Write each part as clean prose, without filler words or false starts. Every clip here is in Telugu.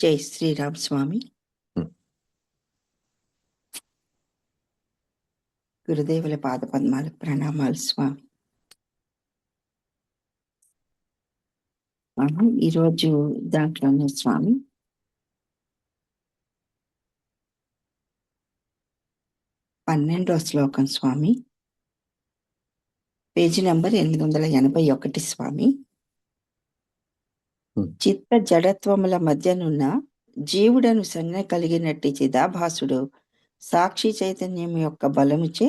జై శ్రీరామ్ స్వామి. గురుదేవుల పాద పద్మాలకు ప్రణామాలు స్వామి. ఈరోజు దాంట్లోనే స్వామి 12వ శ్లోకం స్వామి, పేజీ నంబర్ 881 స్వామి. చిత్త జడత్వముల మధ్యనున్న జీవుడను సంజ్ఞ కలిగినట్టి చిదాభాసుడు సాక్షి చైతన్యం యొక్క బలముచే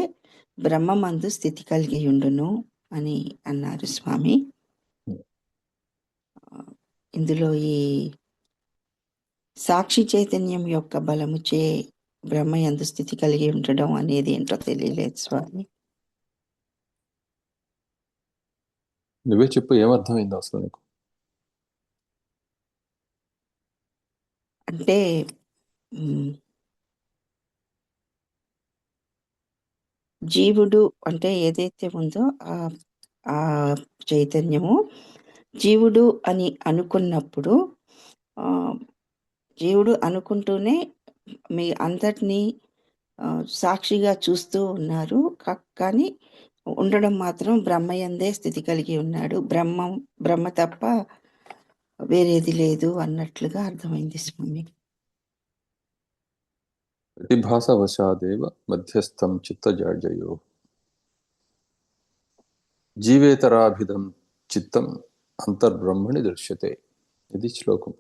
బ్రహ్మమందు స్థితి కలిగి ఉండును అని అన్నారు స్వామి. ఇందులో ఈ సాక్షి చైతన్యం యొక్క బలముచే బ్రహ్మయందు స్థితి కలిగి ఉండడం అనేది ఏంటో తెలియలేదు స్వామి. నువ్వే చెప్పు, ఏమర్థమైంది అసలు నీకు? అంటే జీవుడు అంటే ఏదైతే ఉందో ఆ చైతన్యము జీవుడు అని అనుకున్నప్పుడు జీవుడు అనుకుంటూనే మీ అందరినీ సాక్షిగా చూస్తూ ఉన్నారు. కానీ ఉండడం మాత్రం బ్రహ్మయందే స్థితి కలిగి ఉన్నాడు. బ్రహ్మ తప్ప వేరేది లేదు అన్నట్లుగా అర్థమైంది స్వామి. ప్రతిభాసవశాదేవ మధ్యస్థం చిత్తజాడ్యయో జీవేతరాభిధం చిత్తం అంతర్బ్రహ్మణి దృశ్యతే. ఇది శ్లోకం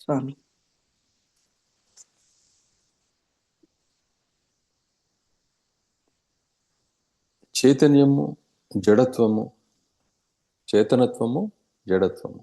స్వామి. చైతన్యము, జడత్వము, చేతనత్వము, జడత్వము